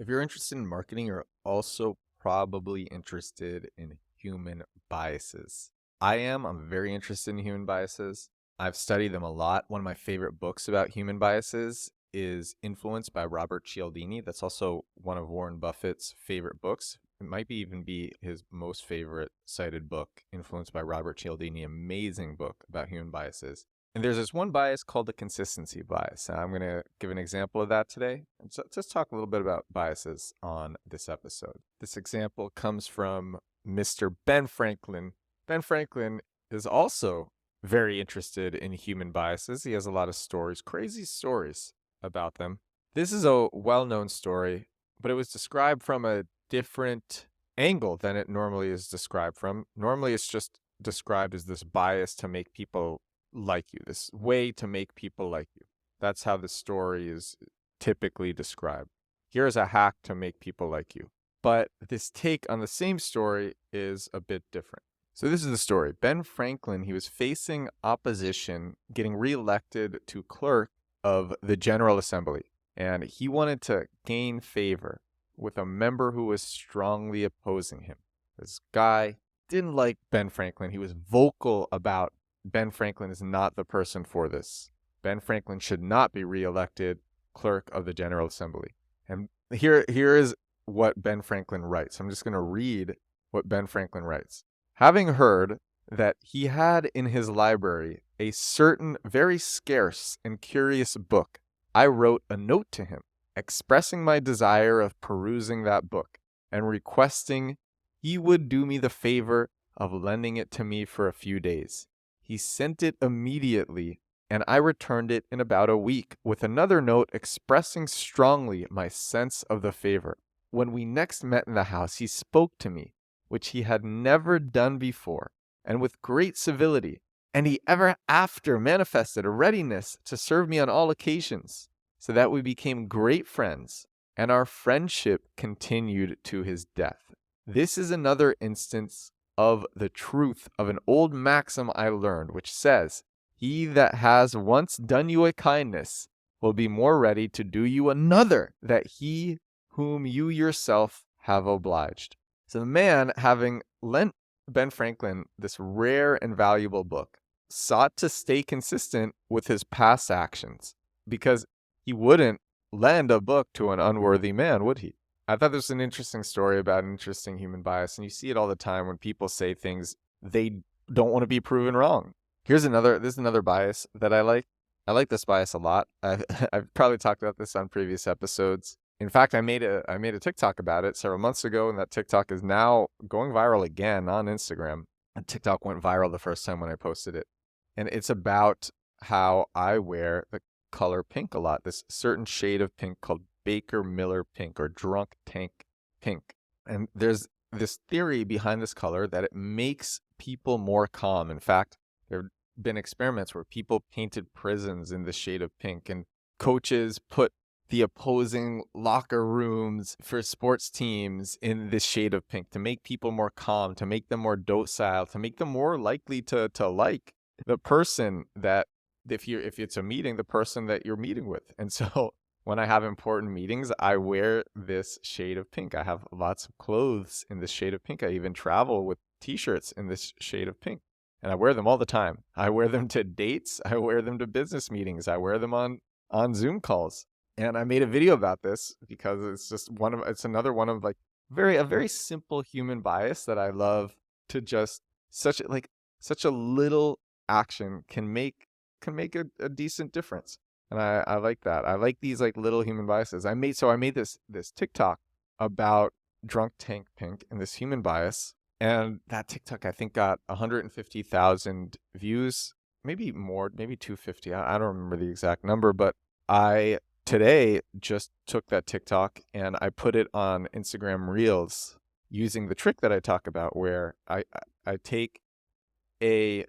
If you're interested in marketing, you're also probably interested in human biases. I am. I'm very interested in human biases. I've studied them a lot. One of my favorite books about human biases is Influence by Robert Cialdini. That's also one of Warren Buffett's favorite books. It might be even be his most favorite cited book, Influence by Robert Cialdini. Amazing book about human biases. And there's this one bias called the consistency bias. I'm going to give an example of that today. And so just talk a little bit about biases on this episode. This example comes from Mr. Ben Franklin. Ben Franklin is also very interested in human biases. He has a lot of stories, crazy stories about them. This is a well-known story, but it was described from a different angle than it normally is described from. Normally, it's just described as this bias to make people like you, this way to make people like you. That's how the story is typically described. Here's a hack to make people like you. But this take on the same story is a bit different. So this is the story. Ben Franklin, he was facing opposition, getting reelected to clerk of the General Assembly. And he wanted to gain favor with a member who was strongly opposing him. This guy didn't like Ben Franklin. He was vocal about Ben Franklin is not the person for this. Ben Franklin should not be reelected clerk of the General Assembly. And here is what Ben Franklin writes. I'm just going to read what Ben Franklin writes. Having heard that he had in his library a certain very scarce and curious book, I wrote a note to him, expressing my desire of perusing that book, and requesting he would do me the favor of lending it to me for a few days. He sent it immediately, and I returned it in about a week with another note expressing strongly my sense of the favor. When we next met in the house, he spoke to me, which he had never done before, and with great civility, and he ever after manifested a readiness to serve me on all occasions, so that we became great friends, and our friendship continued to his death. This is another instance of the truth of an old maxim I learned, which says, he that has once done you a kindness will be more ready to do you another than he whom you yourself have obliged. So the man, having lent Ben Franklin this rare and valuable book, sought to stay consistent with his past actions, because he wouldn't lend a book to an unworthy man, would he? I thought this was an interesting story about an interesting human bias, and you see it all the time when people say things they don't want to be proven wrong. This is another bias that I like. I like this bias a lot. I've probably talked about this on previous episodes. In fact, I made a TikTok about it several months ago, and that TikTok is now going viral again on Instagram. And TikTok went viral the first time when I posted it. And it's about how I wear the color pink a lot, this certain shade of pink called Baker Miller pink or drunk tank pink. And there's this theory behind this color that it makes people more calm. In fact, there have been experiments where people painted prisons in the shade of pink, and coaches put the opposing locker rooms for sports teams in this shade of pink to make people more calm, to make them more docile, to make them more likely to like the person that if it's a meeting, the person that you're meeting with. And so when I have important meetings, I wear this shade of pink. I have lots of clothes in this shade of pink. I even travel with t-shirts in this shade of pink. And I wear them all the time. I wear them to dates. I wear them to business meetings. I wear them on Zoom calls. And I made a video about this because it's another one of like a very simple human bias that I love to just such a little action can make a decent difference. And I like that. I like these like little human biases. I made this TikTok about drunk tank pink and this human bias. And that TikTok, I think, got 150,000 views, maybe more, maybe 250. I don't remember the exact number, but I today just took that TikTok and I put it on Instagram Reels using the trick that I talk about, where I take a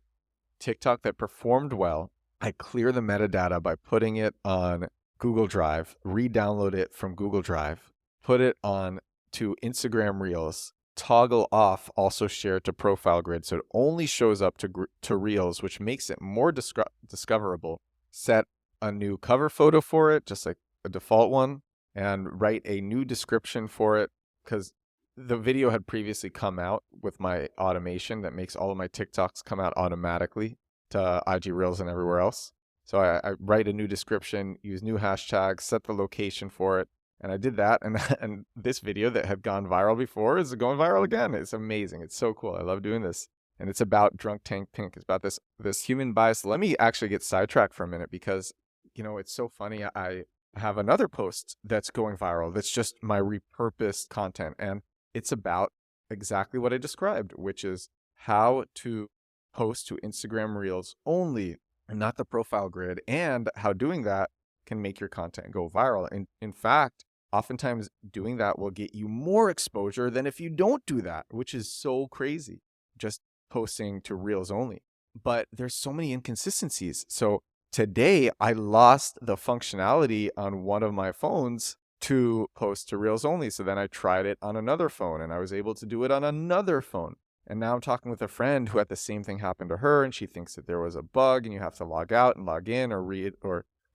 TikTok that performed well, I clear the metadata by putting it on Google Drive, re-download it from Google Drive, put it on to Instagram Reels, toggle off also share to profile grid so it only shows up to Reels, which makes it more discoverable. Set a new cover photo for it, just like a default one, and write a new description for it, because the video had previously come out with my automation that makes all of my TikToks come out automatically to IG Reels and everywhere else. So I write a new description, use new hashtags, set the location for it, and I did that. And this video that had gone viral before is going viral again. It's amazing. It's so cool. I love doing this. And it's about Drunk Tank Pink. It's about this human bias. Let me actually get sidetracked for a minute because, it's so funny. I have another post that's going viral that's just my repurposed content. And it's about exactly what I described, which is how to post to Instagram Reels only and not the profile grid, and how doing that can make your content go viral. And in fact, oftentimes doing that will get you more exposure than if you don't do that, which is so crazy, just posting to Reels only. But there's so many inconsistencies. So today I lost the functionality on one of my phones to post to Reels only. So then I tried it on another phone and I was able to do it on another phone. And now I'm talking with a friend who had the same thing happen to her, and she thinks that there was a bug and you have to log out and log in or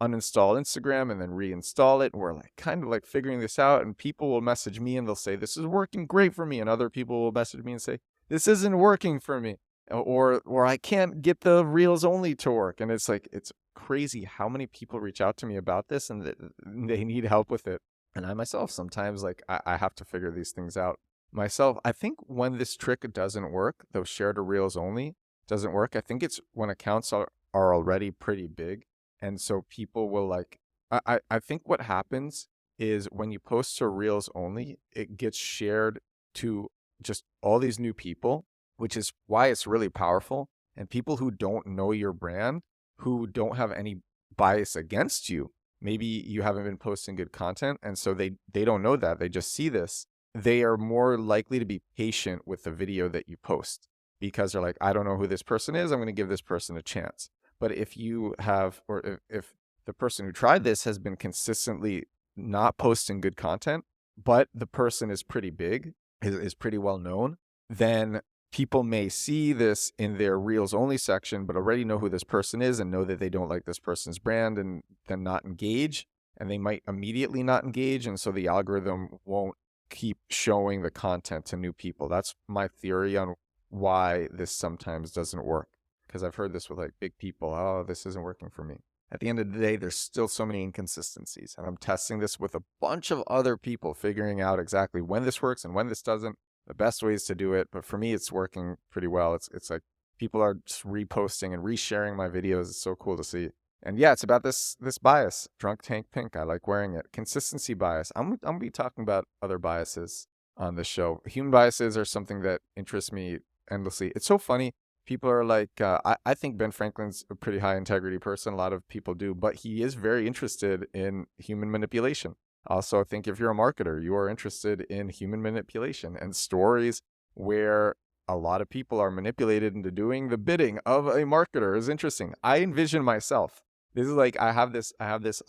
uninstall Instagram and then reinstall it. And we're like kind of like figuring this out, and people will message me and they'll say, this is working great for me. And other people will message me and say, this isn't working for me. Or I can't get the Reels only to work. And it's like, it's crazy how many people reach out to me about this and they need help with it. And I myself, sometimes like I have to figure these things out myself. I think when this trick doesn't work, those share to Reels only doesn't work, I think it's when accounts are already pretty big. And so people will like, I think what happens is when you post to Reels only, it gets shared to just all these new people, which is why it's really powerful. And people who don't know your brand, who don't have any bias against you, maybe you haven't been posting good content, and so they don't know that. They just see this. They are more likely to be patient with the video that you post because they're like, I don't know who this person is. I'm going to give this person a chance. But if you have, or if the person who tried this has been consistently not posting good content, but the person is pretty big, is pretty well known, then people may see this in their Reels only section, but already know who this person is and know that they don't like this person's brand and then not engage. And they might immediately not engage. And so the algorithm won't keep showing the content to new people. That's my theory on why this sometimes doesn't work. Because I've heard this with like big people. Oh, this isn't working for me. At the end of the day, there's still so many inconsistencies. And I'm testing this with a bunch of other people, figuring out exactly when this works and when this doesn't, the best ways to do it. But for me, it's working pretty well. It's like people are just reposting and resharing my videos. It's so cool to see. And yeah, it's about this bias, Drunk Tank Pink. I like wearing it. Consistency bias. I'm gonna be talking about other biases on the show. Human biases are something that interests me endlessly. It's so funny. People are like, I think Ben Franklin's a pretty high integrity person. A lot of people do, but he is very interested in human manipulation. Also, I think if you're a marketer, you are interested in human manipulation and stories where a lot of people are manipulated into doing the bidding of a marketer is interesting. I envision myself. This is like, I have this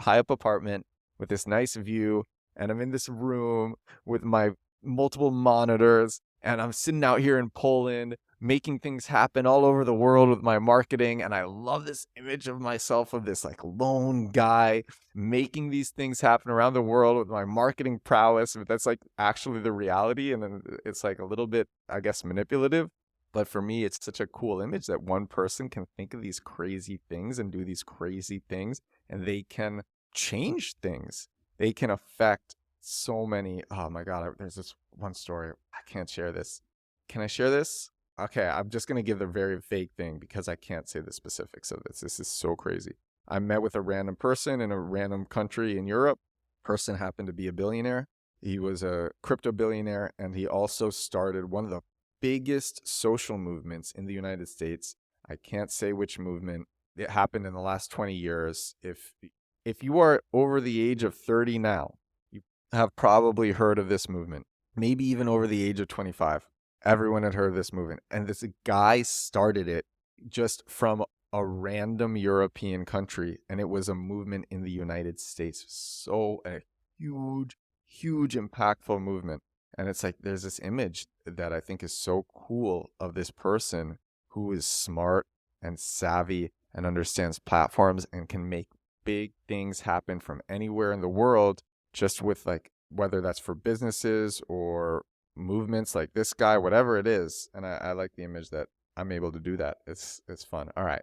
high up apartment with this nice view, and I'm in this room with my multiple monitors, and I'm sitting out here in Poland making things happen all over the world with my marketing. And I love this image of myself of this like lone guy making these things happen around the world with my marketing prowess. But that's like actually the reality. And then it's like a little bit, I guess, manipulative. But for me, it's such a cool image that one person can think of these crazy things and do these crazy things, and they can change things. They can affect so many. Oh my God, there's this one story. I can't share this. Can I share this? Okay, I'm just going to give the very vague thing because I can't say the specifics of this. This is so crazy. I met with a random person in a random country in Europe. Person happened to be a billionaire. He was a crypto billionaire, and he also started one of the biggest social movements in the United States. I can't say which movement. It happened in the last 20 years. If you are over the age of 30 now, you have probably heard of this movement. Maybe even over the age of 25. Everyone had heard of this movement. And this guy started it just from a random European country. And it was a movement in the United States. So a huge, huge impactful movement. And it's like, there's this image that I think is so cool of this person who is smart and savvy and understands platforms and can make big things happen from anywhere in the world just with like, whether that's for businesses or movements like this guy, whatever it is. And I like the image that I'm able to do that. It's fun. All right.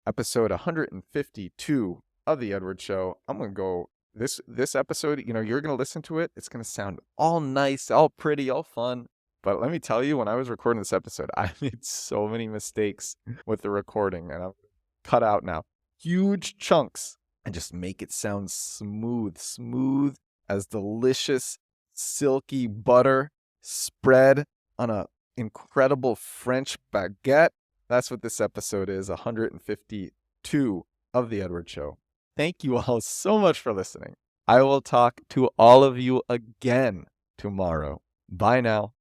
Episode 152 of The Edward Show. I'm going to go this episode, you're going to listen to it. It's going to sound all nice, all pretty, all fun. But let me tell you, when I was recording this episode, I made so many mistakes with the recording, and I'm cut out now huge chunks and just make it sound smooth as delicious, silky butter spread on a incredible French baguette. That's what this episode is, 152 of The Edward Show. Thank you all so much for listening. I will talk to all of you again tomorrow. Bye now.